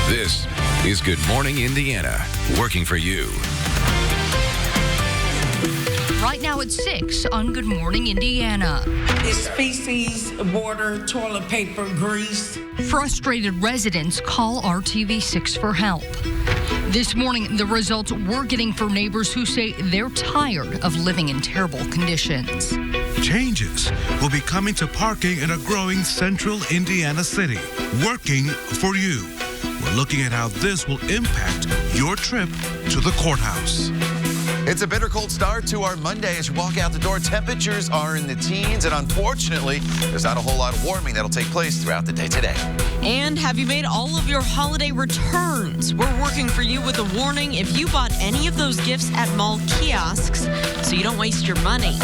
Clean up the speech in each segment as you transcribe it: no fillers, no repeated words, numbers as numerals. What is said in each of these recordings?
This is Good Morning Indiana, working for you. Right now at 6 on Good Morning Indiana. It's feces, water, toilet paper, grease. Frustrated residents call RTV6 for help. This morning, the results we're getting for neighbors who say they're tired of living in terrible conditions. Changes will be coming to parking in a growing central Indiana city, working for you. We're looking at how this will impact your trip to the courthouse. It's a bitter cold start to our Monday. As you walk out the door, temperatures are in the teens, and unfortunately, there's not a whole lot of warming that'll take place throughout the day today. And have you made all of your holiday returns? We're working for you with a warning if you bought any of those gifts at mall kiosks, so you don't waste your money.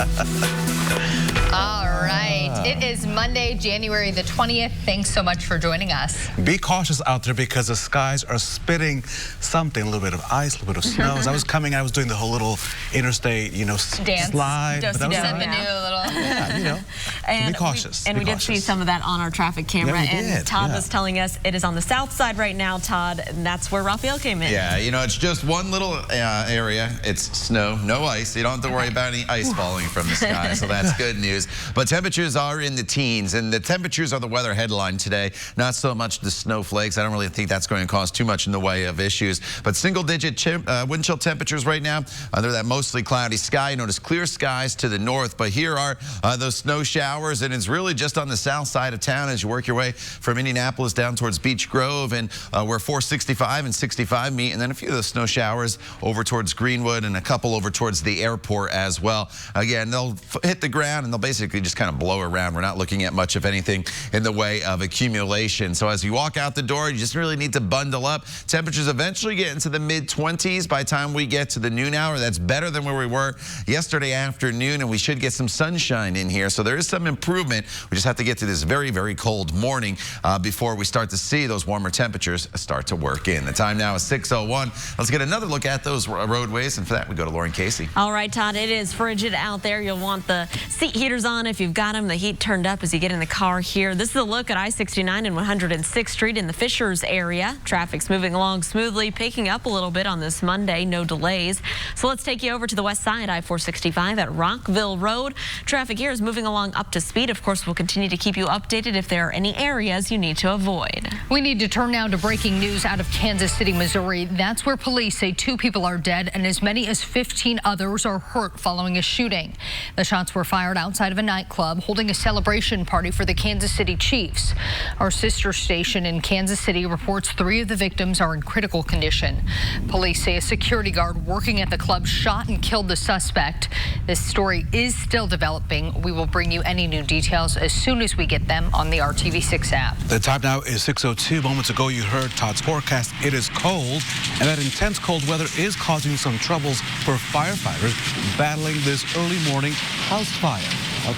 All right. It is Monday, January the 20th. Thanks so much for joining us. Be cautious out there because the skies are spitting something, a little bit of ice, a little bit of snow. As I was coming, I was doing the whole little interstate, dance slide. Just the new little. Yeah, And be cautious. We did see some of that on our traffic camera. Yeah, we did. Todd was telling us it is on the south side right now, Todd, and that's where Raphael came in. Yeah, it's just one little area. It's snow, no ice. You don't have to worry about any ice falling from the sky, so that's good news. But temperatures are in the teens, and the temperatures are the weather headline today. Not so much the snowflakes. I don't really think that's going to cause too much in the way of issues. But single-digit wind chill temperatures right now under that mostly cloudy sky. You notice clear skies to the north, but here are those snow showers, and it's really just on the south side of town as you work your way from Indianapolis down towards Beech Grove, and where 465 and 65 meet, and then a few of those snow showers over towards Greenwood and a couple over towards the airport as well. Again, they'll hit the ground and they'll basically just kind of blow around. We're not looking at much of anything in the way of accumulation. So as you walk out the door, you just really need to bundle up. Temperatures eventually get into the mid-20s by the time we get to the noon hour. That's better than where we were yesterday afternoon, and we should get some sunshine in here. So there is some improvement. We just have to get to this very, very cold morning before we start to see those warmer temperatures start to work in. The time now is 6:01. Let's get another look at those roadways, and for that we go to Lauren Casey. All right, Todd, it is frigid out there. You'll want the seat heaters on if you've got them, the heat turned up as you get in the car here. This is a look at I-69 and 106th Street in the Fishers area. Traffic's moving along smoothly, picking up a little bit on this Monday, no delays. So let's take you over to the west side, I-465 at Rockville Road. Traffic here is moving along up to speed. Of course, we'll continue to keep you updated if there are any areas you need to avoid. We need to turn now to breaking news out of Kansas City, Missouri. That's where police say 2 people are dead and as many as 15 others are hurt following a shooting. The shots were fired outside of a nightclub holding a celebration party for the Kansas City Chiefs. Our sister station in Kansas City reports 3 of the victims are in critical condition. Police say a security guard working at the club shot and killed the suspect. This story is still developing. We will bring you any new details as soon as we get them on the RTV6 app. The time now is 6:02. Moments ago, you heard Todd's forecast. It is cold, and that intense cold weather is causing some troubles for firefighters battling this early morning house fire.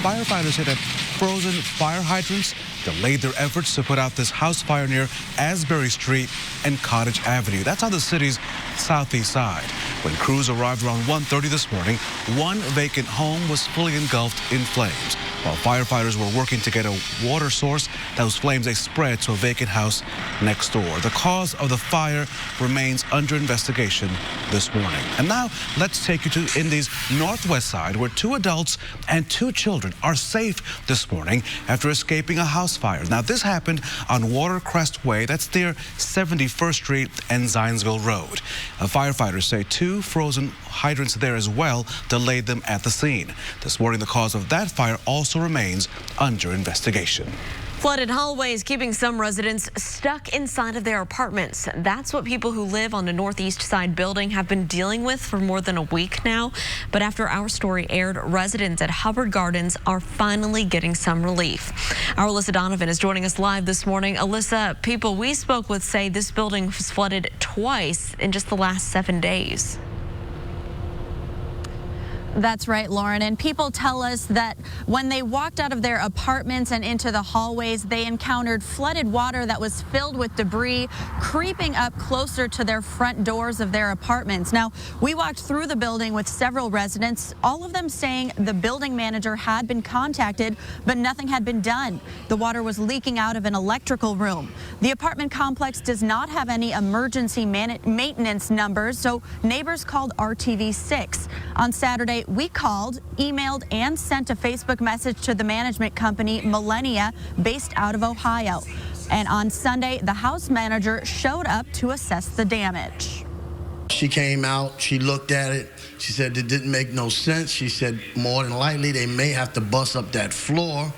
Firefighters hit at frozen fire hydrants delayed their efforts to put out this house fire near Asbury Street and Cottage Avenue. That's on the city's southeast side. When crews arrived around 1:30 this morning, one vacant home was fully engulfed in flames. While firefighters were working to get a water source, those flames they spread to a vacant house next door. The cause of the fire remains under investigation this morning. And now let's take you to Indy's northwest side, where 2 adults and 2 children are safe this morning after escaping a house fire. Now this happened on Watercrest Way. That's near 71st Street and Zionsville Road. Firefighters say 2 frozen hydrants there as well delayed them at the scene. This morning the cause of that fire also remains under investigation. Flooded hallways keeping some residents stuck inside of their apartments. That's what people who live on the northeast side building have been dealing with for more than a week now. But after our story aired, residents at Hubbard Gardens are finally getting some relief. Our Alyssa Donovan is joining us live this morning. Alyssa, people we spoke with say this building was flooded twice in just the last 7 days. That's right, Lauren. And people tell us that when they walked out of their apartments and into the hallways, they encountered flooded water that was filled with debris creeping up closer to their front doors of their apartments. Now, we walked through the building with several residents, all of them saying the building manager had been contacted, but nothing had been done. The water was leaking out of an electrical room. The apartment complex does not have any emergency maintenance numbers, so neighbors called RTV6. On Saturday, we called, emailed, and sent a Facebook message to the management company Millennia, based out of Ohio. And on Sunday, the house manager showed up to assess the damage. She came out, she looked at it, she said it didn't make no sense. She said more than likely they may have to bust up that floor.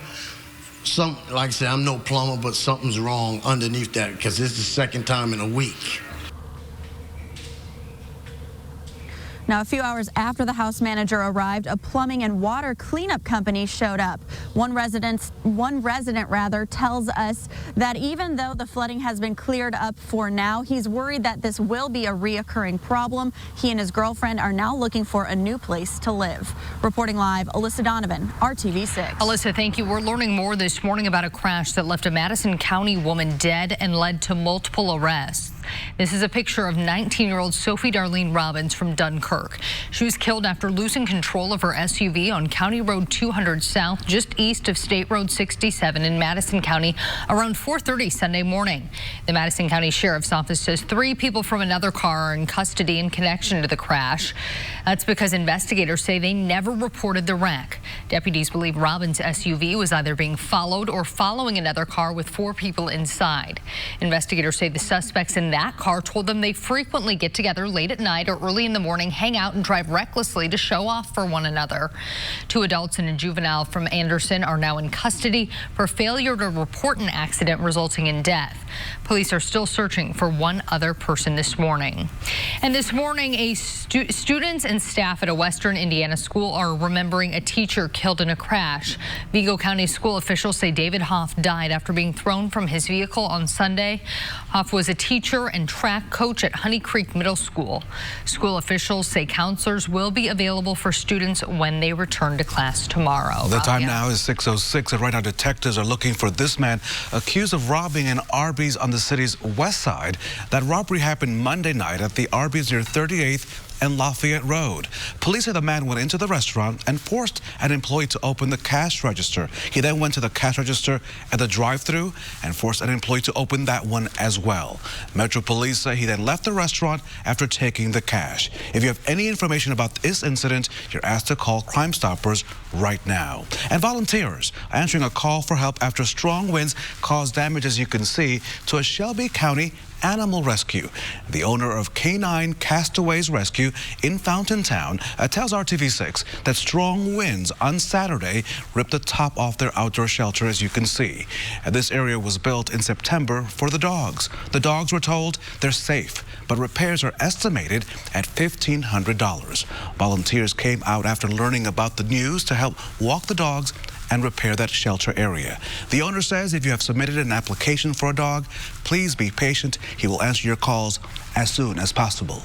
Like I said, I'm no plumber, but something's wrong underneath that because this is the second time in a week. Now, a few hours after the house manager arrived, a plumbing and water cleanup company showed up. One resident tells us that even though the flooding has been cleared up for now, he's worried that this will be a reoccurring problem. He and his girlfriend are now looking for a new place to live. Reporting live, Alyssa Donovan, RTV6. Alyssa, thank you. We're learning more this morning about a crash that left a Madison County woman dead and led to multiple arrests. This is a picture of 19-year-old Sophie Darlene Robbins from Dunkirk. She was killed after losing control of her SUV on County Road 200 South, just east of State Road 67 in Madison County, around 4:30 Sunday morning. The Madison County Sheriff's Office says 3 people from another car are in custody in connection to the crash. That's because investigators say they never reported the wreck. Deputies believe Robbins' SUV was either being followed or following another car with 4 people inside. Investigators say the suspects in that car told them they frequently get together late at night or early in the morning, hang out and drive recklessly to show off for one another. 2 adults and a juvenile from Anderson are now in custody for failure to report an accident resulting in death. Police are still searching for one other person this morning. And this morning, students and staff at a Western Indiana school are remembering a teacher killed in a crash. Vigo County school officials say David Hoff died after being thrown from his vehicle on Sunday. Hoff was a teacher and track coach at Honey Creek Middle School. School officials say counselors will be available for students when they return to class tomorrow. The time now is 6:06, and right now detectives are looking for this man accused of robbing an Arby's on the city's west side. That robbery happened Monday night at the Arby's near 38th and Lafayette Road. Police say the man went into the restaurant and forced an employee to open the cash register. He then went to the cash register at the drive-thru and forced an employee to open that one as well. Metro Police say he then left the restaurant after taking the cash. If you have any information about this incident, you're asked to call Crime Stoppers right now. And volunteers are answering a call for help after strong winds caused damage, as you can see, to a Shelby County animal rescue. The owner of K9 Castaways Rescue in Fountaintown tells RTV6 that strong winds on Saturday ripped the top off their outdoor shelter, as you can see. And this area was built in September for the dogs. The dogs were told they're safe, but repairs are estimated at $1,500. Volunteers came out after learning about the news to help walk the dogs and repair that shelter area. The owner says if you have submitted an application for a dog, please be patient. He will answer your calls as soon as possible.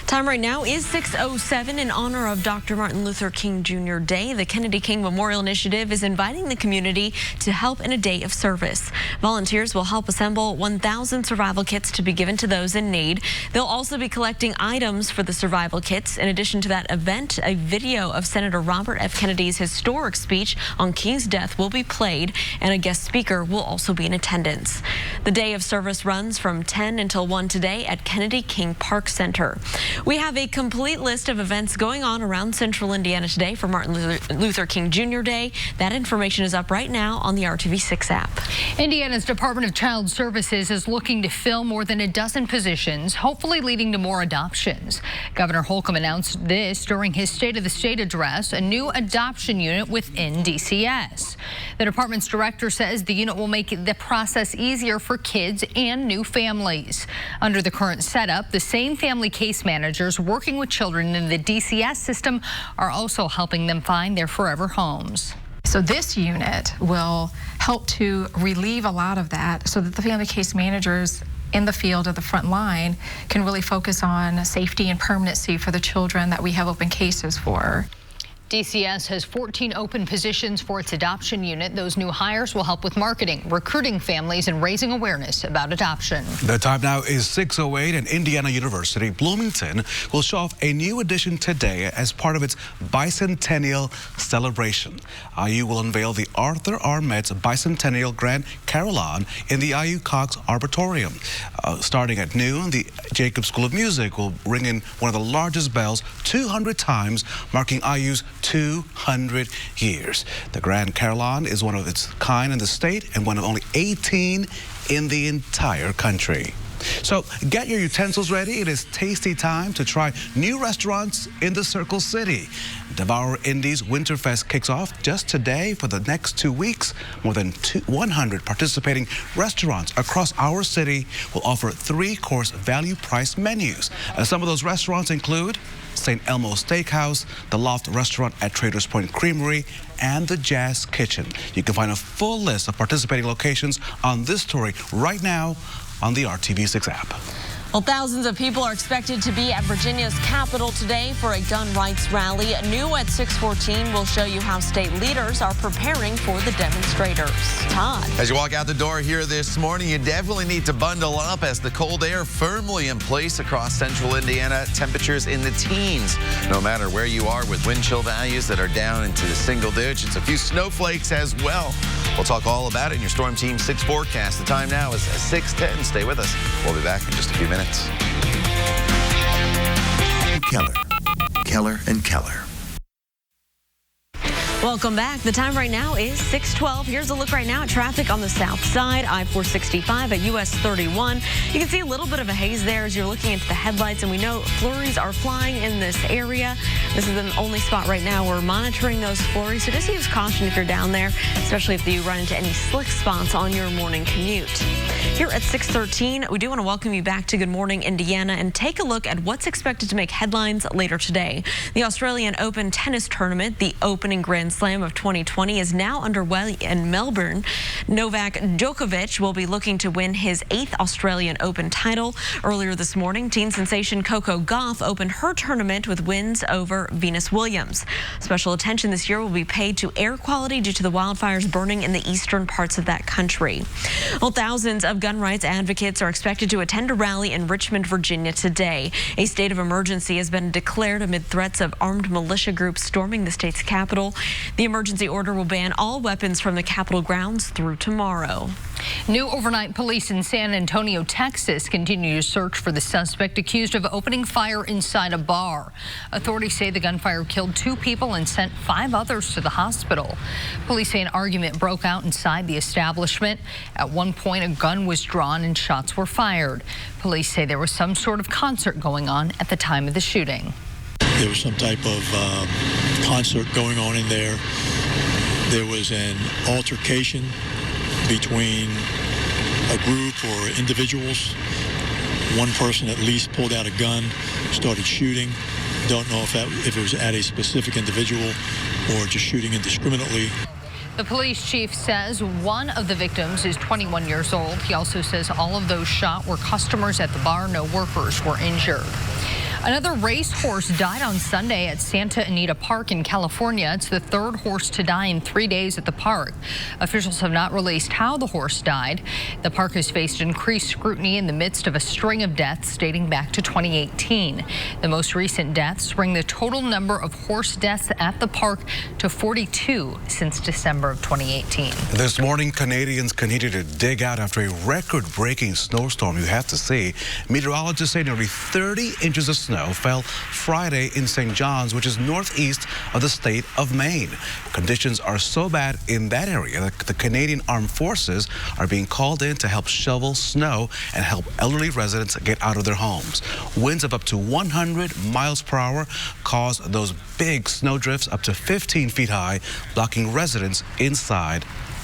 Time right now is 6:07 in honor of Dr. Martin Luther King Jr. Day. The Kennedy King Memorial Initiative is inviting the community to help in a day of service. Volunteers will help assemble 1,000 survival kits to be given to those in need. They'll also be collecting items for the survival kits. In addition to that event, a video of Senator Robert F. Kennedy's historic speech on King's death will be played, and a guest speaker will also be in attendance. The day of service runs from 10 until 1 today at Kennedy King Park Center. We have a complete list of events going on around central Indiana today for Martin Luther King Jr. Day. That information is up right now on the RTV6 app. Indiana's Department of Child Services is looking to fill more than a dozen positions, hopefully leading to more adoptions. Governor Holcomb announced this during his State of the State address, a new adoption unit within DCS. The department's director says the unit will make the process easier for kids and new families. Under the current setup, the same family case managers working with children in the DCS system are also helping them find their forever homes. So this unit will help to relieve a lot of that so that the family case managers in the field at the front line can really focus on safety and permanency for the children that we have open cases for. DCS has 14 open positions for its adoption unit. Those new hires will help with marketing, recruiting families, and raising awareness about adoption. The time now is 6:08, and Indiana University Bloomington will show off a new addition today as part of its bicentennial celebration. IU will unveil the Arthur R. Metz Bicentennial Grand Carillon in the IU Cox Arboretum. Starting at noon, the Jacobs School of Music will ring in one of the largest bells 200 times, marking IU's 200 years. The Grand Carillon is one of its kind in the state and one of only 18 in the entire country. So get your utensils ready. It is tasty time to try new restaurants in the Circle City. Devour Indy's Winterfest kicks off just today. For the next 2 weeks, more than 100 participating restaurants across our city will offer 3-course value-priced menus. Some of those restaurants include St. Elmo's Steakhouse, the Loft Restaurant at Traders Point Creamery, and the Jazz Kitchen. You can find a full list of participating locations on this story right now on the RTV6 app. Well, thousands of people are expected to be at Virginia's Capitol today for a gun rights rally. New at 6:14 will show you how state leaders are preparing for the demonstrators. Todd. As you walk out the door here this morning, you definitely need to bundle up as the cold air firmly in place across central Indiana. Temperatures in the teens, no matter where you are, with wind chill values that are down into the single digits. A few snowflakes as well. We'll talk all about it in your Storm Team 6 forecast. The time now is 6:10. Stay with us. We'll be back in just a few minutes. Keller and Keller. Welcome back. The time right now is 6:12. Here's a look right now at traffic on the south side, I-465 at US 31. You can see a little bit of a haze there as you're looking into the headlights, and we know flurries are flying in this area. This is the only spot right now we're monitoring those flurries, so just use caution if you're down there, especially if you run into any slick spots on your morning commute. Here at 6:13, we do want to welcome you back to Good Morning Indiana and take a look at what's expected to make headlines later today. The Australian Open tennis tournament, the opening Grand Slam of 2020, is now underway in Melbourne. Novak Djokovic will be looking to win his 8th Australian Open title. Earlier this morning, teen sensation Coco Gauff opened her tournament with wins over Venus Williams. Special attention this year will be paid to air quality due to the wildfires burning in the eastern parts of that country. Well, thousands of gun rights advocates are expected to attend a rally in Richmond, Virginia today. A state of emergency has been declared amid threats of armed militia groups storming the state's capital. The emergency order will ban all weapons from the Capitol grounds through tomorrow. New overnight police in San Antonio, Texas, continue to search for the suspect accused of opening fire inside a bar. Authorities say the gunfire killed 2 people and sent 5 others to the hospital. Police say an argument broke out inside the establishment. At one point, a gun was drawn and shots were fired. Police say there was some sort of concert going on at the time of the shooting. There was some type of concert going on in there. There was an altercation between a group or individuals. One person at least pulled out a gun, started shooting. Don't know if it was at a specific individual or just shooting indiscriminately. The police chief says one of the victims is 21 years old. He also says all of those shot were customers at the bar. No workers were injured. Another racehorse died on Sunday at Santa Anita Park in California. It's the 3rd horse to die in 3 days at the park. Officials have not released how the horse died. The park has faced increased scrutiny in the midst of a string of deaths dating back to 2018. The most recent deaths bring the total number of horse deaths at the park to 42 since December of 2018. This morning, Canadians continue to dig out after a record-breaking snowstorm. You have to see. Meteorologists say nearly 30 inches of snow fell Friday in St. John's, which is northeast of the state of Maine. Conditions are so bad in that area that the Canadian Armed Forces are being called in to help shovel snow and help elderly residents get out of their homes. Winds of up to 100 miles per hour caused those big snow drifts up to 15 feet high, blocking residents inside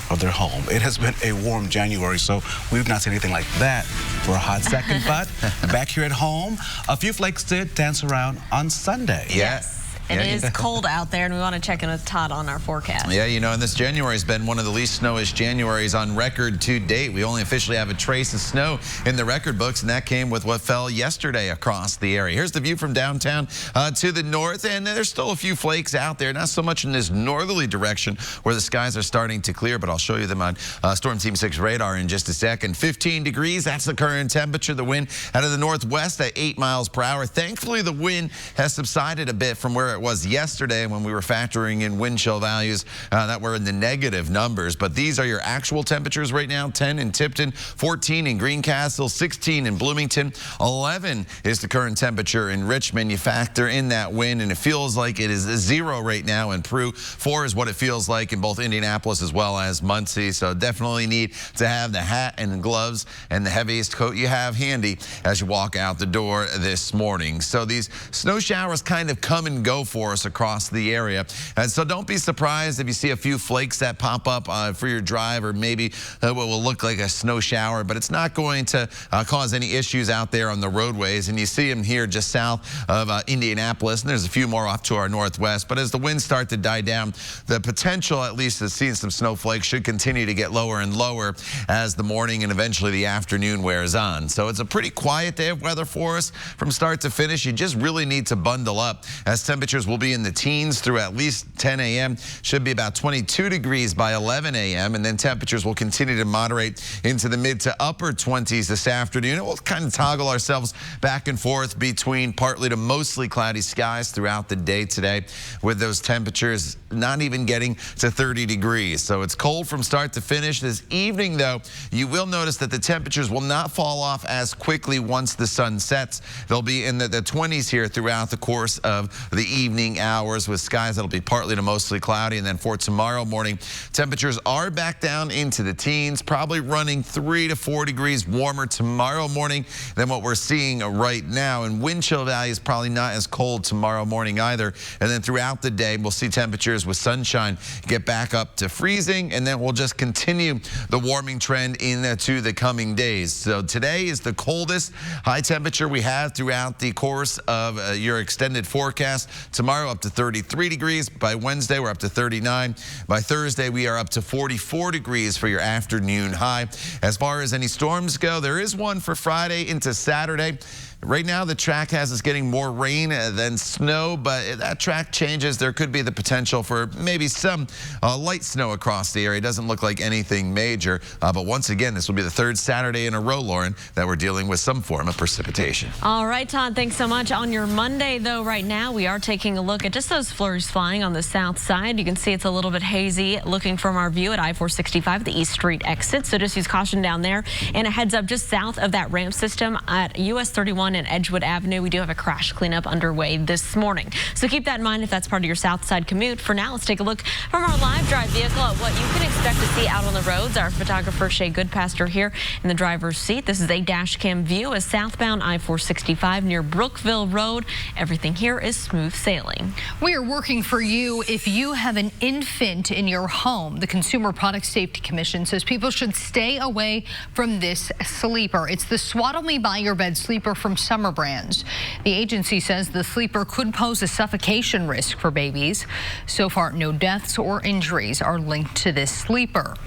of their home. It has been a warm January, so we've not seen anything like that for a hot second. But back here at home, a few flakes did dance around on Sunday. Yes. It is cold out there, and we want to check in with Todd on our forecast. Yeah, you know, and this January has been one of the least snowish Januaries on record to date. We only officially have a trace of snow in the record books, and that came with what fell yesterday across the area. Here's the view from downtown to the north, and there's still a few flakes out there, not so much in this northerly direction where the skies are starting to clear, but I'll show you them on Storm Team 6 radar in just a second. 15 degrees, that's the current temperature. The wind out of the northwest at 8 miles per hour. Thankfully, the wind has subsided a bit from where it was yesterday when we were factoring in wind chill values that were in the negative numbers. But these are your actual temperatures right now. 10 in Tipton, 14 in Greencastle, 16 in Bloomington, 11 is the current temperature in Richmond. You factor in that wind, and it feels like it is 0 right now in Peru. 4 is what it feels like in both Indianapolis as well as Muncie. So definitely need to have the hat and the gloves and the heaviest coat you have handy as you walk out the door this morning. So these snow showers kind of come and go for us across the area. And so don't be surprised if you see a few flakes that pop up for your drive, or maybe what will look like a snow shower, but it's not going to cause any issues out there on the roadways. And you see them here just south of Indianapolis, and there's a few more off to our northwest. But as the winds start to die down, the potential at least of seeing some snowflakes should continue to get lower and lower as the morning and eventually the afternoon wears on. So it's a pretty quiet day of weather for us from start to finish. You just really need to bundle up, as temperatures will be in the teens through at least 10 a.m. Should be about 22 degrees by 11 a.m. and then temperatures will continue to moderate into the mid to upper 20s this afternoon. And we'll kind of toggle ourselves back and forth between partly to mostly cloudy skies throughout the day today, with those temperatures not even getting to 30 degrees. So it's cold from start to finish. This evening, though, you will notice that the temperatures will not fall off as quickly once the sun sets. They'll be in the 20s here throughout the course of the evening hours, with skies that'll be partly to mostly cloudy. And then for tomorrow morning, temperatures are back down into the teens, probably running 3 to 4 degrees warmer tomorrow morning than what we're seeing right now. And wind chill value is probably not as cold tomorrow morning either. And then throughout the day, we'll see temperatures with sunshine get back up to freezing, and then we'll just continue the warming trend into the coming days. So today is the coldest high temperature we have throughout the course of your extended forecast. Tomorrow up to 33 degrees. By Wednesday, we're up to 39. By Thursday, we are up to 44 degrees for your afternoon high. As far as any storms go, there is one for Friday into Saturday. Right now, the track has us getting more rain than snow, but if that track changes, there could be the potential for maybe some light snow across the area. It doesn't look like anything major, but once again, this will be the third Saturday in a row, Lauren, that we're dealing with some form of precipitation. All right, Todd, thanks so much. On your Monday, though, right now, we are taking a look at just those flurries flying on the south side. You can see it's a little bit hazy looking from our view at I-465, the East Street exit, so just use caution down there. And a heads up just south of that ramp system at US 31 and Edgewood Avenue. We do have a crash cleanup underway this morning. So keep that in mind if that's part of your south side commute. For now, let's take a look from our live drive vehicle at what you can expect to see out on the roads. Our photographer Shay Goodpaster here in the driver's seat. This is a dash cam view as southbound I-465 near Brookville Road. Everything here is smooth sailing. We are working for you if you have an infant in your home. The Consumer Product Safety Commission says people should stay away from this sleeper. It's the Swaddle Me By Your Bed sleeper from Summer Brands. The agency says the sleeper could pose a suffocation risk for babies. So far, no deaths or injuries are linked to this sleeper.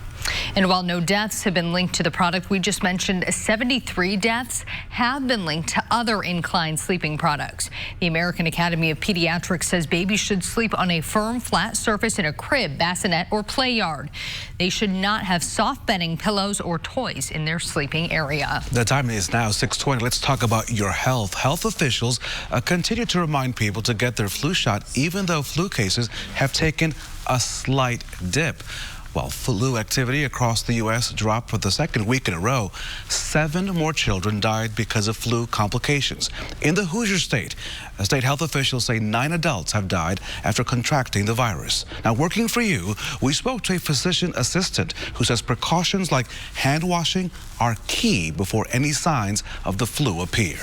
And while no deaths have been linked to the product we just mentioned, 73 deaths have been linked to other inclined sleeping products. The American Academy of Pediatrics says babies should sleep on a firm, flat surface in a crib, bassinet, or play yard. They should not have soft bedding, pillows, or toys in their sleeping area. The time is now 6:20. Let's talk about your health. Health officials continue to remind people to get their flu shot, even though flu cases have taken a slight dip. While flu activity across the U.S. dropped for the second week in a row, 7 more children died because of flu complications. In the Hoosier State, state health officials say 9 adults have died after contracting the virus. Now, working for you, we spoke to a physician assistant who says precautions like hand washing are key before any signs of the flu appear.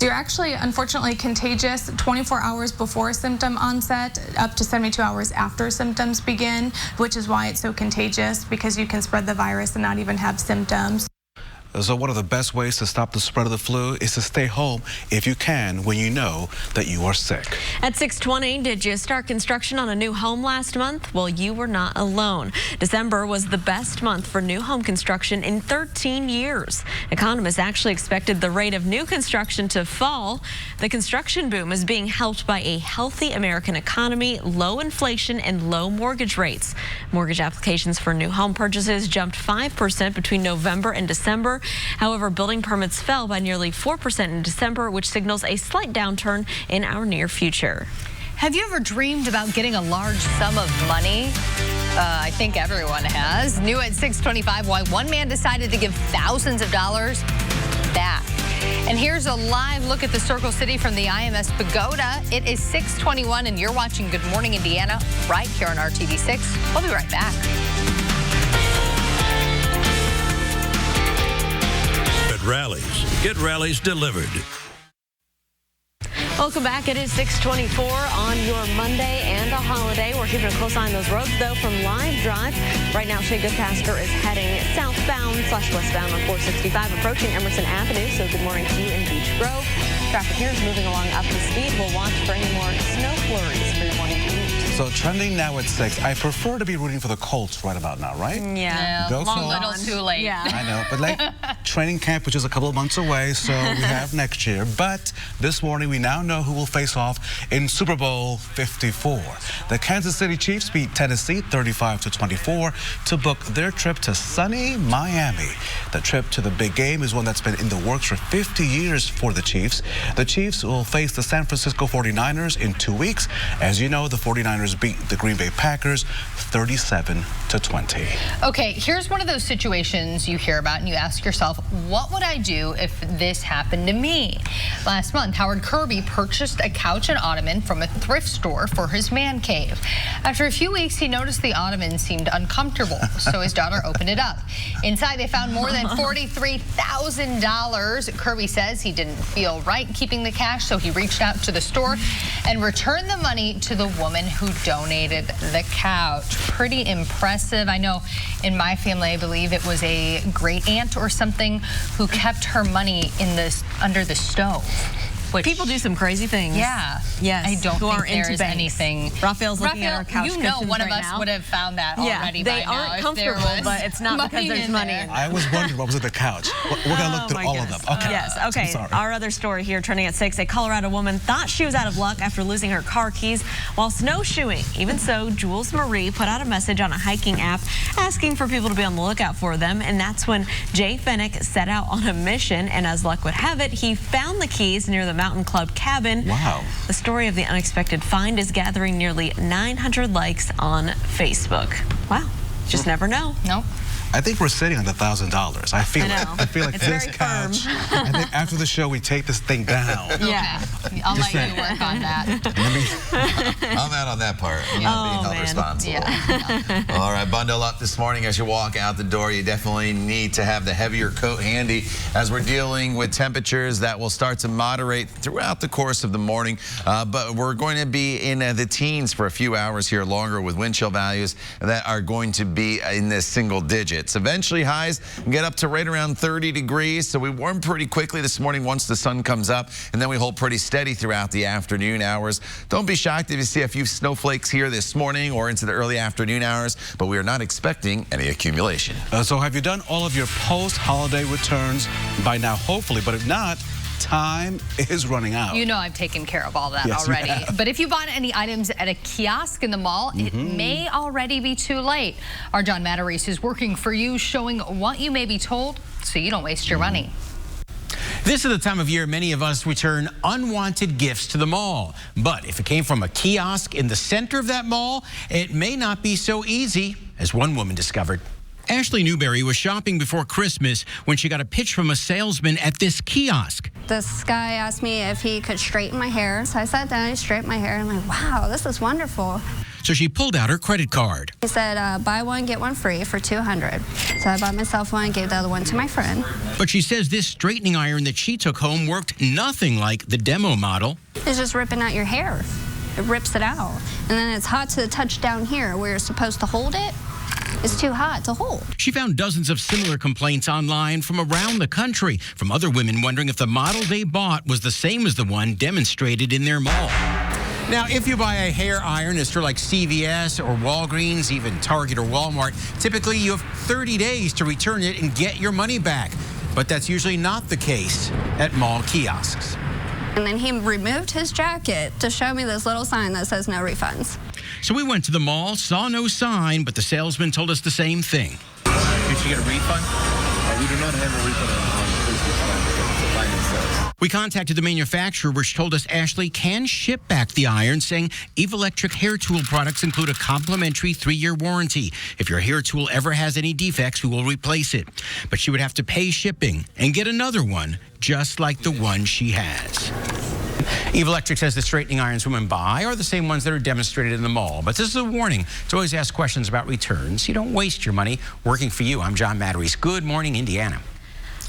You're actually, unfortunately, contagious 24 hours before symptom onset, up to 72 hours after symptoms begin, which is why it's so contagious, because you can spread the virus and not even have symptoms. So one of the best ways to stop the spread of the flu is to stay home if you can when you know that you are sick. At 6:20, did you start construction on a new home last month? Well, you were not alone. December was the best month for new home construction in 13 years. Economists actually expected the rate of new construction to fall. The construction boom is being helped by a healthy American economy, low inflation, and low mortgage rates. Mortgage applications for new home purchases jumped 5% between November and December. However, building permits fell by nearly 4% in December, which signals a slight downturn in our near future. Have you ever dreamed about getting a large sum of money? I think everyone has. New at 6:25, why one man decided to give thousands of dollars back. And here's a live look at the Circle City from the IMS Pagoda. It is 6:21, and you're watching Good Morning Indiana right here on RTV6. We'll be right back. Get rallies delivered. Welcome back. It is 6:24 on your Monday and a holiday. We're keeping a close eye on those roads, though, from Live Drive. Right now, Shea Goodpaster is heading southbound/westbound on 465, approaching Emerson Avenue. So good morning to you in Beach Grove. Traffic here is moving along up the speed. We'll watch for any more snow flurries for your morning commute. So trending now at 6. I prefer to be rooting for the Colts right about now, right? Yeah. Go long Colts. little too late. Yeah. I know, but like training camp, which is a couple of months away, so we have next year. But this morning, we now know who will face off in Super Bowl 54. The Kansas City Chiefs beat Tennessee 35-24 to book their trip to sunny Miami. The trip to the big game is one that's been in the works for 50 years for the Chiefs. The Chiefs will face the San Francisco 49ers in 2 weeks. As you know, the 49ers beat the Green Bay Packers 37-20. Okay, here's one of those situations you hear about and you ask yourself, what would I do if this happened to me? Last month, Howard Kirby purchased a couch and ottoman from a thrift store for his man cave. After a few weeks, he noticed the ottoman seemed uncomfortable, so his daughter opened it up. Inside, they found more than $43,000. Kirby says he didn't feel right keeping the cash, so he reached out to the store and returned the money to the woman who donated the couch. Pretty impressive. I know in my family, I believe it was a great aunt or something who kept her money in under the stove. Which, people do some crazy things. Yeah. Yes. I don't think there is anything. Raphael's looking at our couch you know cushions one of right us now. would have found that already they by now. aren't comfortable, but it's not because there's money in there. I was wondering what was at the couch. We're going to look through all of them. Okay. Yes. Okay. Our other story here, trending at 6. A Colorado woman thought she was out of luck after losing her car keys while snowshoeing. Even so, Jules Marie put out a message on a hiking app asking for people to be on the lookout for them. And that's when Jay Fennick set out on a mission. And as luck would have it, he found the keys near the Mountain Club cabin. Wow. The story of the unexpected find is gathering nearly 900 likes on Facebook. Wow. Just never know. Nope. I think we're sitting on the $1,000. I feel like it's this couch. I think after the show we take this thing down. Yeah. I'll let you work on that. I'm out on that part. Being held responsible. Yeah. All right, bundle up this morning as you walk out the door. You definitely need to have the heavier coat handy as we're dealing with temperatures that will start to moderate throughout the course of the morning. But we're going to be in the teens for a few hours here longer with wind chill values that are going to be in the single digits. Eventually, highs get up to right around 30 degrees, so we warm pretty quickly this morning once the sun comes up, and then we hold pretty steady throughout the afternoon hours. Don't be shocked if you see a few snowflakes here this morning or into the early afternoon hours, but we are not expecting any accumulation. So have you done all of your post-holiday returns by now, hopefully, but if not, time is running out. You know I've taken care of all that Yes, already. you have. But if you bought any items at a kiosk in the mall, it may already be too late. Our John Matarese is working for you, showing what you may be told so you don't waste your money. This is the time of year many of us return unwanted gifts to the mall. But if it came from a kiosk in the center of that mall, it may not be so easy, as one woman discovered. Ashley Newberry was shopping before Christmas when she got a pitch from a salesman at this kiosk. This guy asked me if he could straighten my hair. So I sat down, he straightened my hair, and I'm like, wow, this is wonderful. So she pulled out her credit card. He said, buy one, get one free for $200. So I bought myself one, gave the other one to my friend. But she says this straightening iron that she took home worked nothing like the demo model. It's just ripping out your hair. It rips it out. And then it's hot to the touch down here where you're supposed to hold it. it's too hot to hold. She found dozens of similar complaints online from around the country from other women wondering if the model they bought was the same as the one demonstrated in their mall. Now, if you buy a hair iron at a store like CVS or Walgreens, even Target or Walmart, typically you have 30 days to return it and get your money back. But that's usually not the case at mall kiosks. And then he removed his jacket to show me this little sign that says no refunds. So we went to the mall, saw no sign, but the salesman told us the same thing. Did you get a refund? We do not have a refund on business line because it's a line of sales. We contacted the manufacturer, which told us Ashley can ship back the iron, saying Eve Electric hair tool products include a complimentary 3-year warranty. If your hair tool ever has any defects, we will replace it. But she would have to pay shipping and get another one, just like the one she has. Eve Electric says the straightening irons women buy are the same ones that are demonstrated in the mall. But this is a warning to always ask questions about returns. You don't waste your money. Working for you, I'm John Matteries. Good morning, Indiana.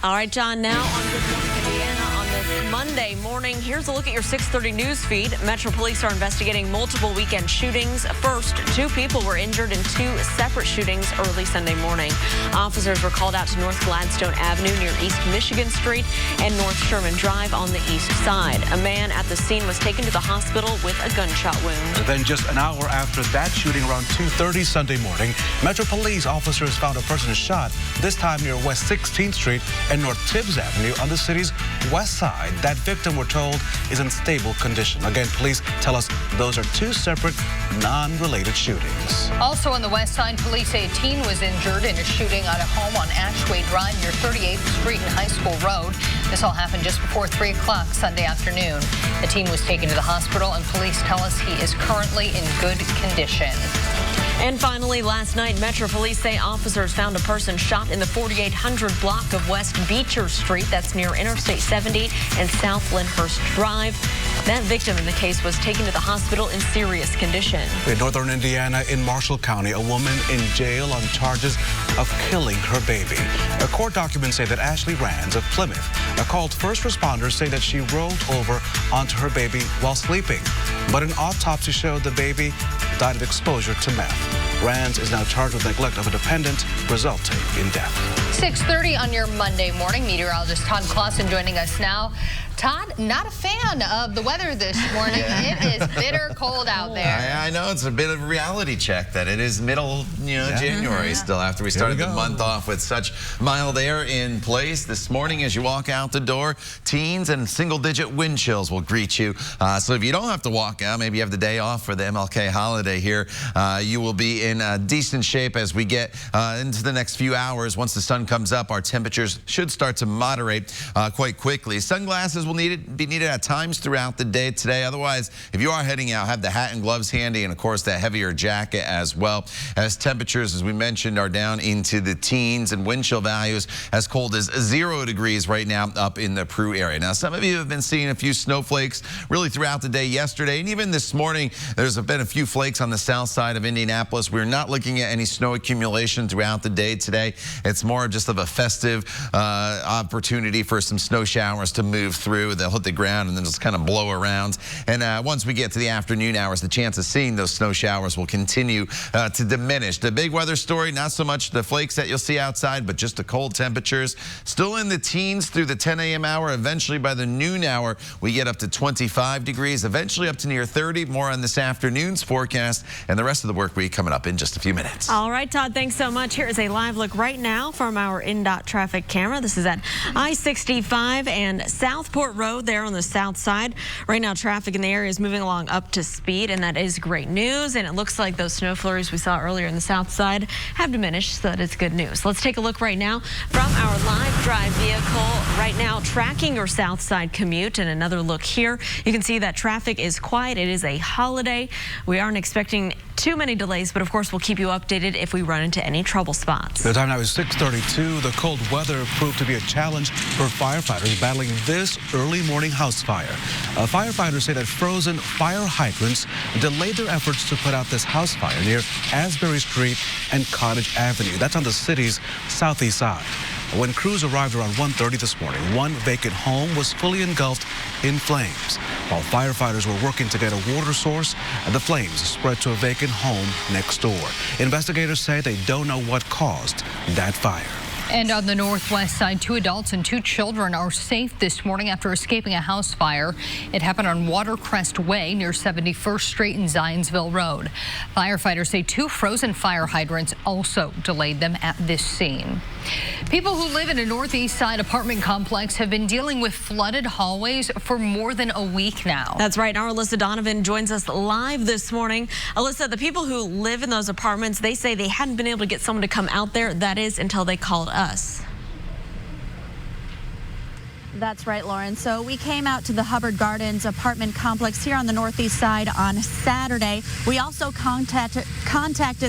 All right, John, now on Good Morning Indiana on this Monday morning, here's a look at your 6:30 news feed. Metro Police are investigating multiple weekend shootings. First, 2 people were injured in 2 separate shootings early Sunday morning. Officers were called out to North Gladstone Avenue near East Michigan Street and North Sherman Drive on the east side. A man at the scene was taken to the hospital with a gunshot wound. And then just an hour after that shooting around 2:30 Sunday morning, Metro Police officers found a person shot, this time near West 16th Street and North Tibbs Avenue on the city's west side. That victim, we're told, is in stable condition. Again, police tell us those are 2 separate, non-related shootings. Also on the west side, police say a teen was injured in a shooting at a home on Ashway Drive near 38th Street and High School Road. This all happened just before 3 o'clock Sunday afternoon. The teen was taken to the hospital, and police tell us he is currently in good condition. And finally, last night, Metro Police say officers found a person shot in the 4800 block of West Beecher Street. That's near Interstate 70 and South Lyndhurst Drive. That victim in the case was taken to the hospital in serious condition. In northern Indiana, in Marshall County, a woman in jail on charges of killing her baby. Court documents say that Ashley Rands of Plymouth called first responders saying that she rolled over onto her baby while sleeping. But an autopsy showed the baby died of exposure to meth. Rands is now charged with neglect of a dependent, resulting in death. 6:30 on your Monday morning. Meteorologist Todd Clausen joining us now. Todd, not a fan of the weather this morning. It is bitter cold out there. I know. It's a bit of a reality check that it is middle, January still after we started the month off with such mild air in place. This morning, as you walk out the door, teens and single-digit wind chills will greet you. So if you don't have to walk out, maybe you have the day off for the MLK holiday here, you will be in decent shape as we get into the next few hours. Once the sun comes up, our temperatures should start to moderate quite quickly. Sunglasses will be needed at times throughout the day today. Otherwise, if you are heading out, have the hat and gloves handy, and of course that heavier jacket as well, as temperatures, as we mentioned, are down into the teens and wind chill values as cold as 0 degrees right now up in the Peru area. Now, some of you have been seeing a few snowflakes really throughout the day yesterday, and even this morning there's been a few flakes on the south side of Indianapolis. We're not looking at any snow accumulation throughout the day today. It's more just of a festive opportunity for some snow showers to move through. They'll hit the ground and then just kind of blow around. And once we get to the afternoon hours, the chance of seeing those snow showers will continue to diminish. The big weather story, not so much the flakes that you'll see outside, but just the cold temperatures. Still in the teens through the 10 a.m. hour. Eventually, by the noon hour, we get up to 25 degrees, eventually up to near 30. More on this afternoon's forecast and the rest of the work week coming up in just a few minutes. All right, Todd, thanks so much. Here is a live look right now from our INDOT traffic camera. This is at I-65 and Southport Road there on the south side. Right now, traffic in the area is moving along up to speed, and that is great news. And it looks like those snow flurries we saw earlier in the south side have diminished, so that is good news. Let's take a look right now from our live drive vehicle. Right now, tracking your south side commute, and another look here. You can see that traffic is quiet. It is a holiday. We aren't expecting too many delays, but of course we'll keep you updated if we run into any trouble spots. The time now is 6:32. The cold weather proved to be a challenge for firefighters battling this early morning house fire. Firefighters say that frozen fire hydrants delayed their efforts to put out this house fire near Asbury Street and Cottage Avenue. That's on the city's southeast side. When crews arrived around 1:30 this morning, one vacant home was fully engulfed in flames. While firefighters were working to get a water source, the flames spread to a vacant home next door. Investigators say they don't know what caused that fire. And on the northwest side, 2 adults and 2 children are safe this morning after escaping a house fire. It happened on Watercrest Way near 71st Street and Zionsville Road. Firefighters say 2 frozen fire hydrants also delayed them at this scene. People who live in a northeast side apartment complex have been dealing with flooded hallways for more than a week now. That's right. Our Alyssa Donovan joins us live this morning. Alyssa, the people who live in those apartments, they say they hadn't been able to get someone to come out there. That is until they called us. That's right, Lauren. So we came out to the Hubbard Gardens apartment complex here on the northeast side on Saturday. We also contacted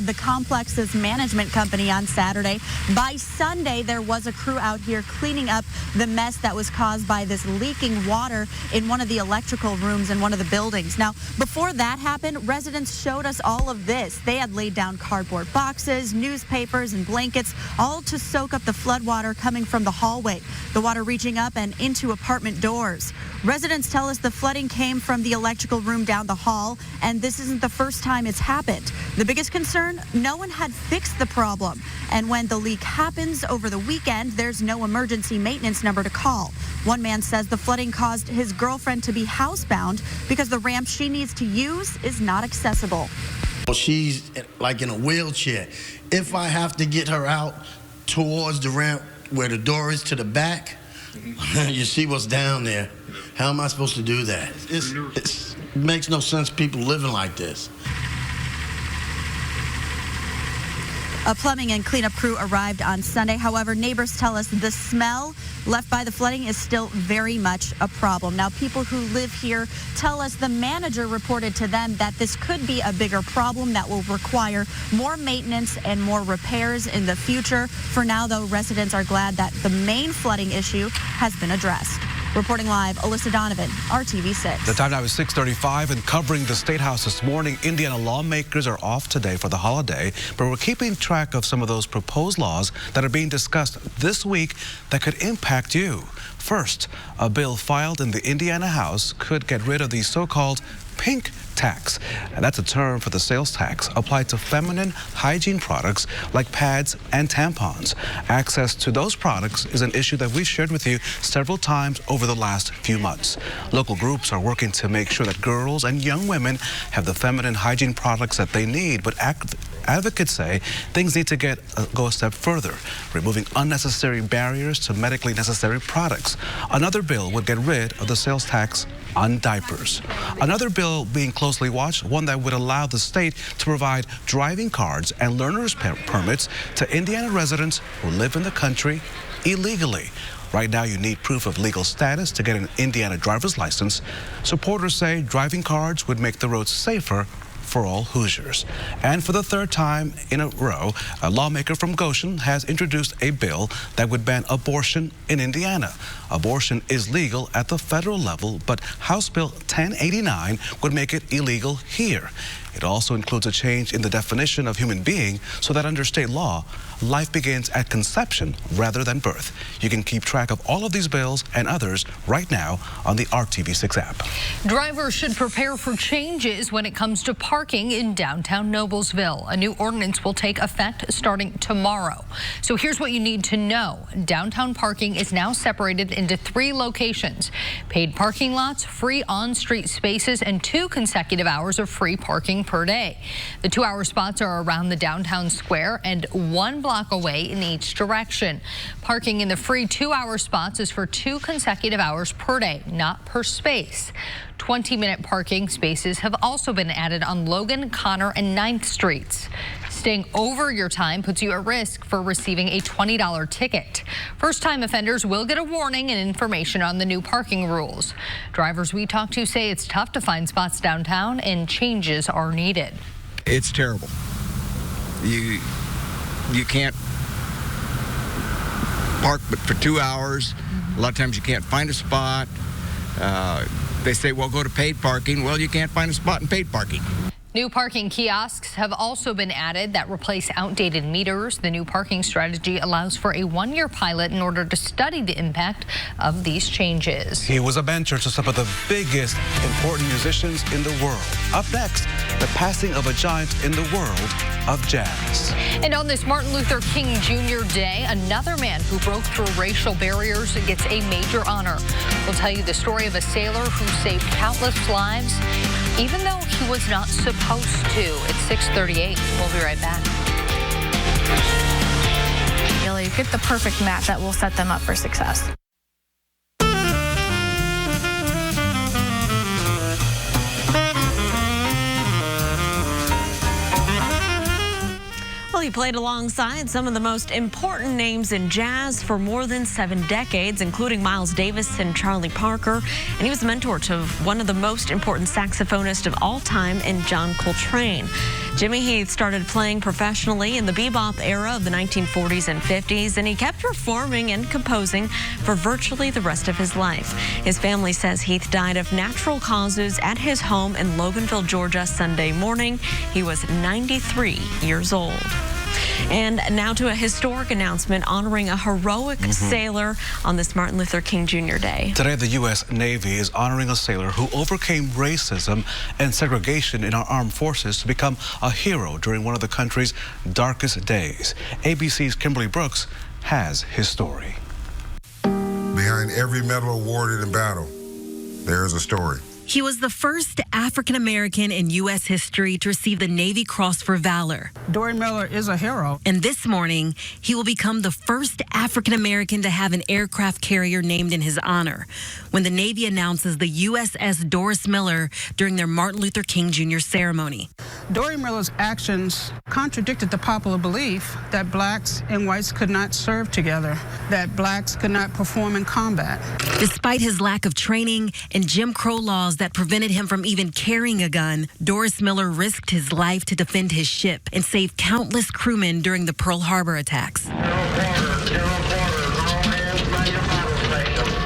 the complex's management company on Saturday. By Sunday, there was a crew out here cleaning up the mess that was caused by this leaking water in one of the electrical rooms in one of the buildings. Now, before that happened, residents showed us all of this. They had laid down cardboard boxes, newspapers, and blankets, all to soak up the flood water coming from the hallway. The water reaching up and into apartment doors. Residents tell us the flooding came from the electrical room down the hall, and this isn't the first time it's happened. The biggest concern, no one had fixed the problem. And when the leak happens over the weekend, there's no emergency maintenance number to call. One man says the flooding caused his girlfriend to be housebound because the ramp she needs to use is not accessible. She's like in a wheelchair. If I have to get her out towards the ramp where the door is to the back, you see what's down there. How am I supposed to do that? It makes no sense people living like this. A plumbing and cleanup crew arrived on Sunday. However, neighbors tell us the smell left by the flooding is still very much a problem. Now, people who live here tell us the manager reported to them that this could be a bigger problem that will require more maintenance and more repairs in the future. For now, though, residents are glad that the main flooding issue has been addressed. Reporting live, Alyssa Donovan, RTV6. The time now is 6:35, and covering the State House this morning, Indiana lawmakers are off today for the holiday, but we're keeping track of some of those proposed laws that are being discussed this week that could impact you. First, a bill filed in the Indiana House could get rid of the so-called pink tax. And that's a term for the sales tax applied to feminine hygiene products like pads and tampons. Access to those products is an issue that we've shared with you several times over the last few months. Local groups are working to make sure that girls and young women have the feminine hygiene products that they need, but advocates say things need to go a step further, removing unnecessary barriers to medically necessary products. Another bill would get rid of the sales tax on diapers. Another bill being closely watched, one that would allow the state to provide driving cards and learner's permits to Indiana residents who live in the country illegally. Right now, you need proof of legal status to get an Indiana driver's license. Supporters say driving cards would make the roads safer for all Hoosiers. And for the third time in a row, a lawmaker from Goshen has introduced a bill that would ban abortion in Indiana. Abortion is legal at the federal level, but House Bill 1089 would make it illegal here. It also includes a change in the definition of human being so that under state law, life begins at conception rather than birth. You can keep track of all of these bills and others right now on the RTV6 app. Drivers should prepare for changes when it comes to parking in downtown Noblesville. A new ordinance will take effect starting tomorrow. So here's what you need to know. Downtown parking is now separated into 3 locations: paid parking lots, free on-street spaces, and 2 consecutive hours of free parking per day. The 2-hour spots are around the downtown square and 1 block away in each direction. Parking in the free 2-hour spots is for 2 consecutive hours per day, not per space. 20-minute parking spaces have also been added on Logan, Connor, and 9th Streets. Staying over your time puts you at risk for receiving a $20 ticket. First-time offenders will get a warning and information on the new parking rules. Drivers we talked to say it's tough to find spots downtown and changes are needed. It's terrible. You can't park but for 2 hours. A lot of times you can't find a spot. They say, well, go to paid parking. Well, you can't find a spot in paid parking. New parking kiosks have also been added that replace outdated meters. The new parking strategy allows for a one-year pilot in order to study the impact of these changes. He was a mentor to some of the biggest important musicians in the world. Up next, the passing of a giant in the world of jazz. And on this Martin Luther King Jr. Day, another man who broke through racial barriers gets a major honor. We'll tell you the story of a sailor who saved countless lives, even though he was not supposed to. It's 6:38. We'll be right back. Really get the perfect match that will set them up for success. Well, he played alongside some of the most important names in jazz for more than 7 decades, including Miles Davis and Charlie Parker. And he was a mentor to one of the most important saxophonists of all time in John Coltrane. Jimmy Heath started playing professionally in the bebop era of the 1940s and 50s, and he kept performing and composing for virtually the rest of his life. His family says Heath died of natural causes at his home in Loganville, Georgia, Sunday morning. He was 93 years old. And now to a historic announcement honoring a heroic sailor on this Martin Luther King Jr. Day. Today, the U.S. Navy is honoring a sailor who overcame racism and segregation in our armed forces to become a hero during one of the country's darkest days. ABC's Kimberly Brooks has his story. Behind every medal awarded in battle, there is a story. He was the first African American in U.S. history to receive the Navy Cross for Valor. Dory Miller is a hero. And this morning, he will become the first African American to have an aircraft carrier named in his honor when the Navy announces the USS Doris Miller during their Martin Luther King Jr. ceremony. Dory Miller's actions contradicted the popular belief that blacks and whites could not serve together, that blacks could not perform in combat. Despite his lack of training and Jim Crow laws that prevented him from even carrying a gun, Doris Miller risked his life to defend his ship and save countless crewmen during the Pearl Harbor attacks.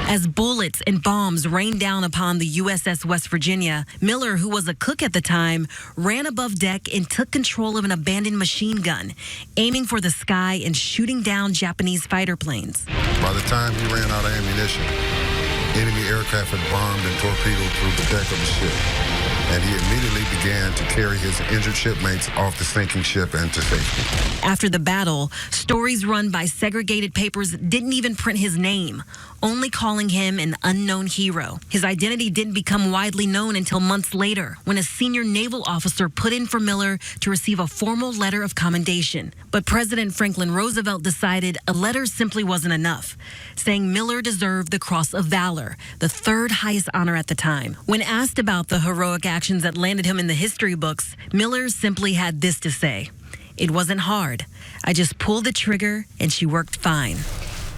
As bullets and bombs rained down upon the USS West Virginia, Miller, who was a cook at the time, ran above deck and took control of an abandoned machine gun, aiming for the sky and shooting down Japanese fighter planes. By the time he ran out of ammunition, enemy aircraft had bombed and torpedoed through the deck of the ship, and he immediately began to carry his injured shipmates off the sinking ship and to safety. After the battle, stories run by segregated papers didn't even print his name, only calling him an unknown hero. His identity didn't become widely known until months later, when a senior naval officer put in for Miller to receive a formal letter of commendation. But President Franklin Roosevelt decided a letter simply wasn't enough, saying Miller deserved the Cross of Valor, the third highest honor at the time. When asked about the heroic actions that landed him in the history books, Miller simply had this to say: "It wasn't hard. I just pulled the trigger and she worked fine."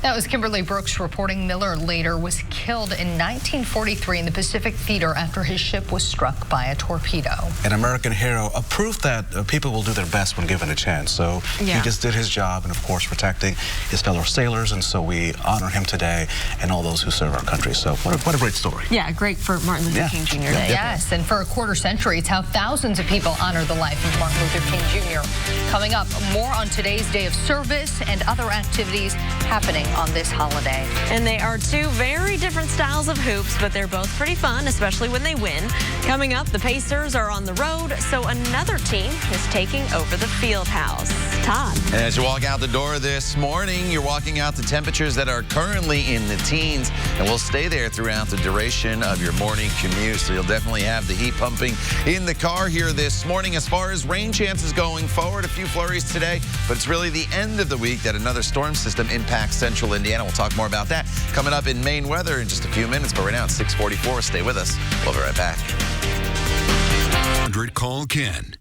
That was Kimberly Brooks reporting. Miller later was killed in 1943 in the Pacific Theater after his ship was struck by a torpedo. An American hero, a proof that people will do their best when given a chance. So he just did his job and, of course, protecting his fellow sailors. And so we honor him today and all those who serve our country. So what a great story. Yeah, great for Martin Luther King Jr. Day. Yes, and for a quarter century, it's how thousands of people honor the life of Martin Luther King Jr. Coming up, more on today's day of service and other activities happening on this holiday. And they are two very different styles of hoops, but they're both pretty fun, especially when they win. Coming up, the Pacers are on the road, so another team is taking over the field house. Todd. As you walk out the door this morning, you're walking out to temperatures that are currently in the teens, and will stay there throughout the duration of your morning commute. So you'll definitely have the heat pumping in the car here this morning. As far as rain chances going forward, a few flurries today, but it's really the end of the week that another storm system impacts central Indiana. We'll talk more about that coming up in Maine weather in just a few minutes, but right now it's 6:44. Stay with us. We'll be right back. 100 Call Ken.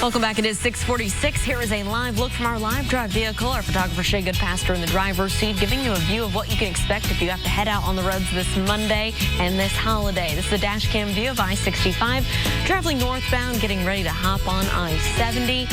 Welcome back. It is 6:46. Here is a live look from our live drive vehicle. Our photographer Shay Goodpaster in the driver's seat, giving you a view of what you can expect if you have to head out on the roads this Monday and this holiday. This is a dash cam view of I-65, traveling northbound, getting ready to hop on I-70.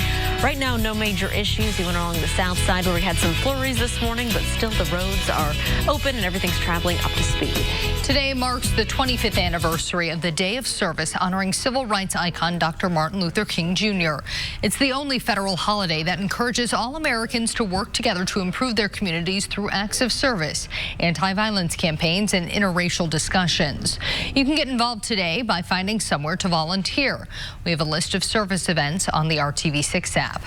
Right now, no major issues, even along the south side where we had some flurries this morning, but still the roads are open and everything's traveling up to speed. Today marks the 25th anniversary of the Day of Service, honoring civil rights icon Dr. Martin Luther King Jr. It's the only federal holiday that encourages all Americans to work together to improve their communities through acts of service, anti-violence campaigns, and interracial discussions. You can get involved today by finding somewhere to volunteer. We have a list of service events on the RTV6 app.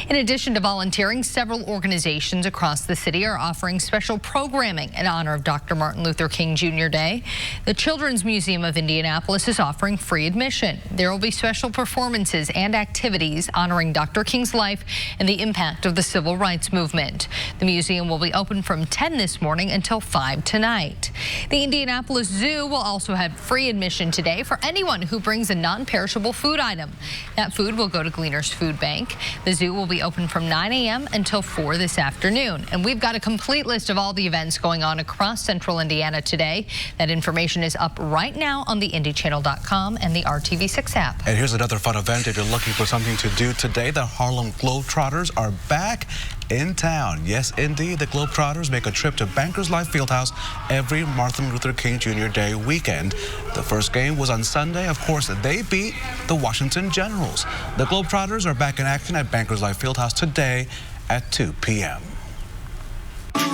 In addition to volunteering, several organizations across the city are offering special programming in honor of Dr. Martin Luther King Jr. Day. The Children's Museum of Indianapolis is offering free admission. There will be special performances and activities honoring Dr. King's life and the impact of the civil rights movement. The museum will be open from 10 this morning until 5 tonight. The Indianapolis Zoo will also have free admission today for anyone who brings a non-perishable food item. That food will go to Gleaner's Food Bank. The zoo will be open from 9 a.m. until 4 this afternoon. And we've got a complete list of all the events going on across central Indiana today. That information is up right now on the IndyChannel.com and the RTV6 app. And here's another fun event if you're looking for something to do today. The Harlem Globetrotters are back in town. Yes, indeed, the Globetrotters make a trip to Bankers Life Fieldhouse every Martin Luther King Jr. Day weekend. The first game was on Sunday. Of course, they beat the Washington Generals. The Globetrotters are back in action at Bankers Life Fieldhouse today at 2 p.m.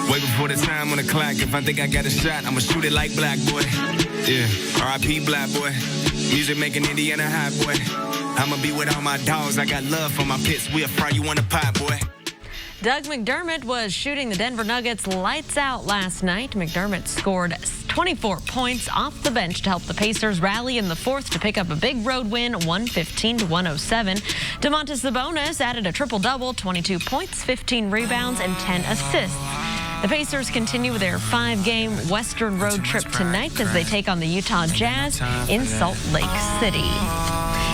Way before the time on the clock, if I think I got a shot, I'ma shoot it like Black Boy. Yeah, R.I.P. Black Boy. Music making Indiana hot, boy. I'ma be with all my dogs. I got love for my pits. We'll fry you on the pot, boy. Doug McDermott was shooting the Denver Nuggets lights out last night. McDermott scored 24 points off the bench to help the Pacers rally in the fourth to pick up a big road win, 115-107. Domantas Sabonis added a triple-double, 22 points, 15 rebounds, and 10 assists. The Pacers continue their 5-game Western road trip tonight as they take on the Utah Jazz in Salt Lake City.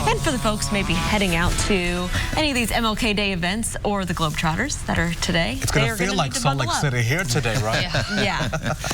And for the folks maybe heading out to any of these MLK Day events or the Globetrotters that are today, it's going to feel like Salt Lake City here today, right? Yeah.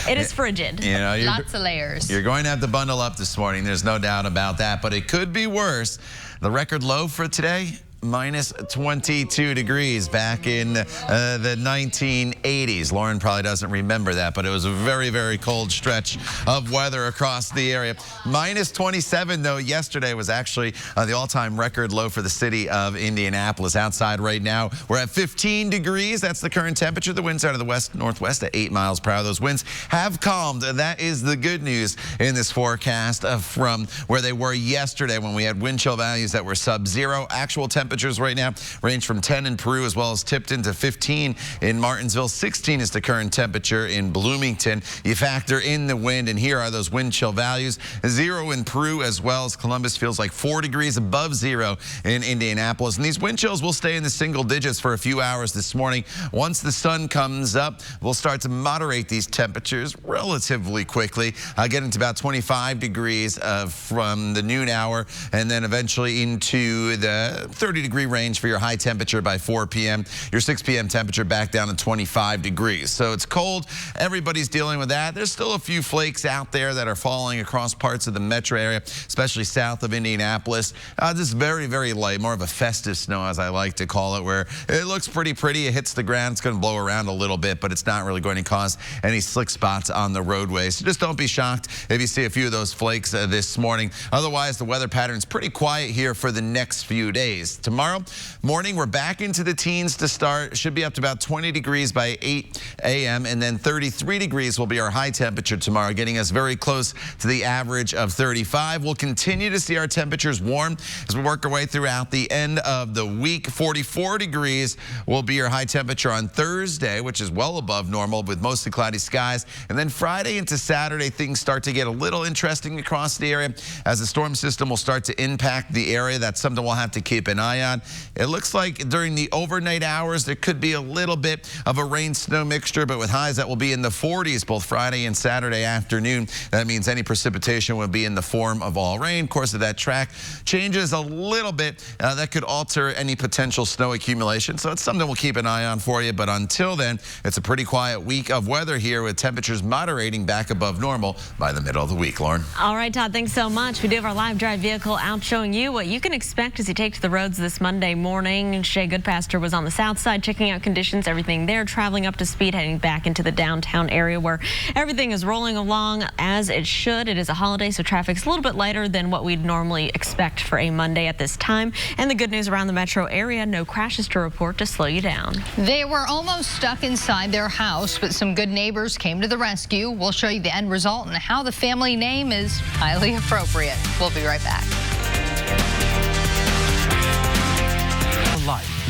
It is frigid. You know, lots of layers. You're going to have to bundle up this morning. There's no doubt about that, but it could be worse. The record low for today, minus 22 degrees back in the 1980s. Lauren probably doesn't remember that, but it was a very, very cold stretch of weather across the area. Minus 27, though, yesterday was actually the all-time record low for the city of Indianapolis. Outside right now, we're at 15 degrees. That's the current temperature. The winds out of the west-northwest at 8 miles per hour. Those winds have calmed. That is the good news in this forecast from where they were yesterday when we had wind chill values that were sub-zero. Actual temperatures right now range from 10 in Peru as well as Tipton to 15 in Martinsville. 16 is the current temperature in Bloomington. You factor in the wind, and here are those wind chill values. 0 in Peru as well as Columbus feels like 4 degrees above 0 in Indianapolis. And these wind chills will stay in the single digits for a few hours this morning. Once the sun comes up, we'll start to moderate these temperatures relatively quickly, getting to about 25 degrees from the noon hour, and then eventually into the 30-degree range for your high temperature by 4 p.m. Your 6 p.m. temperature back down to 25 degrees. So it's cold. Everybody's dealing with that. There's still a few flakes out there that are falling across parts of the metro area, especially south of Indianapolis. This very, very light, more of a festive snow, as I like to call it, where it looks pretty. It hits the ground. It's going to blow around a little bit, but it's not really going to cause any slick spots on the roadways. So just don't be shocked if you see a few of those flakes this morning. Otherwise, the weather pattern's pretty quiet here for the next few days. Tomorrow morning, we're back into the teens to start. Should be up to about 20 degrees by 8 a.m. and then 33 degrees will be our high temperature tomorrow, getting us very close to the average of 35. We'll continue to see our temperatures warm as we work our way throughout the end of the week. 44 degrees will be your high temperature on Thursday, which is well above normal with mostly cloudy skies. And then Friday into Saturday, things start to get a little interesting across the area as the storm system will start to impact the area. That's something we'll have to keep an eye eye on. It looks like during the overnight hours, there could be a little bit of a rain-snow mixture, but with highs that will be in the 40s both Friday and Saturday afternoon. That means any precipitation will be in the form of all rain. Of course, if that track changes a little bit, that could alter any potential snow accumulation. So it's something we'll keep an eye on for you. But until then, it's a pretty quiet week of weather here with temperatures moderating back above normal by the middle of the week. Lauren. All right, Todd, thanks so much. We do have our live drive vehicle out showing you what you can expect as you take to the roads this Monday morning. Shay Goodpaster was on the south side checking out conditions, everything there, traveling up to speed, heading back into the downtown area where everything is rolling along as it should. It is a holiday, so traffic's a little bit lighter than what we'd normally expect for a Monday at this time. And the good news around the metro area, no crashes to report to slow you down. They were almost stuck inside their house, but some good neighbors came to the rescue. We'll show you the end result and how the family name is highly appropriate. We'll be right back.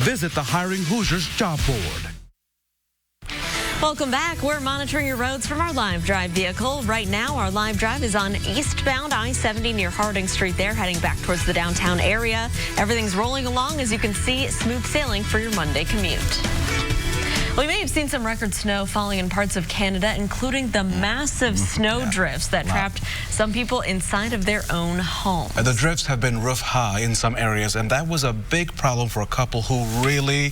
Visit the Hiring Hoosiers job board. Welcome back. We're monitoring your roads from our live drive vehicle. Right now, our live drive is on eastbound I-70 near Harding Street there, heading back towards the downtown area. Everything's rolling along, as you can see, smooth sailing for your Monday commute. We may have seen some record snow falling in parts of Canada, including the massive snow drifts that trapped some people inside of their own homes. The drifts have been roof high in some areas, and that was a big problem for a couple who really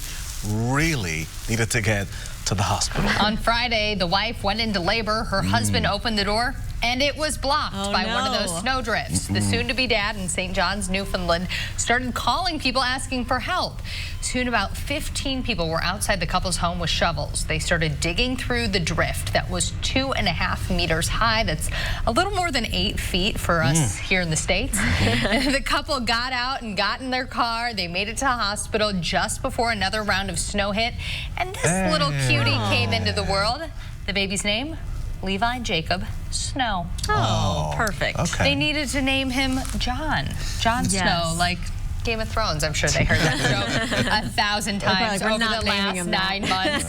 needed to get to the hospital. On Friday, the wife went into labor. Her husband opened the door, and it was blocked by one of those snow drifts. The soon-to-be dad in St. John's, Newfoundland, started calling people asking for help. Soon, about 15 people were outside the couple's home with shovels. They started digging through the drift that was 2.5 meters high. That's a little more than 8 feet for us here in the States. The couple got out and got in their car. They made it to the hospital just before another round of snow hit. And this little cutie came into the world. The baby's name? Levi Jacob Snow. Oh, perfect. Okay. They needed to name him Jon Snow, like Game of Thrones. I'm sure they heard that joke 1,000 times over the last 9 months.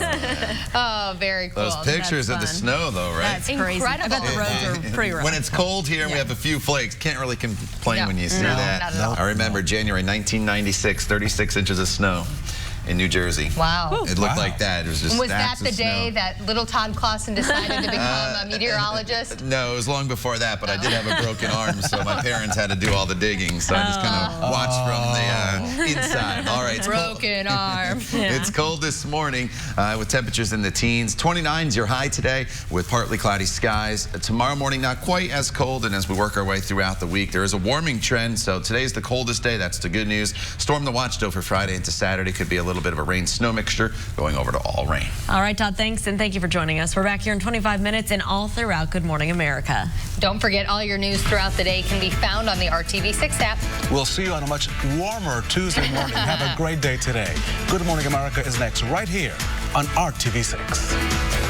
Oh, very cool. Those pictures of the snow, though, right? That's crazy. Incredible. I bet the roads are pretty rough. When it's cold here and we have a few flakes, can't really complain when you see that. Not at all. I remember January 1996, 36 inches of snow in New Jersey. Wow. It looked like that. It was just Was that stacks the of day snow. that little Todd Clausen decided to become a meteorologist? No, it was long before that, but I did have a broken arm, so my parents had to do all the digging, so I just kind of watched from the inside. All right. Broken arm. It's cold this morning with temperatures in the teens. 29 is your high today with partly cloudy skies. Tomorrow morning, not quite as cold, and as we work our way throughout the week, there is a warming trend, so today's the coldest day. That's the good news. Storm the watch, though, for Friday into Saturday. Could be a little bit of a rain-snow mixture going over to all rain. All right, Todd, thanks, and thank you for joining us. We're back here in 25 minutes and all throughout Good Morning America. Don't forget, all your news throughout the day can be found on the RTV6 app. We'll see you on a much warmer Tuesday morning. Have a great day today. Good Morning America is next right here on RTV6.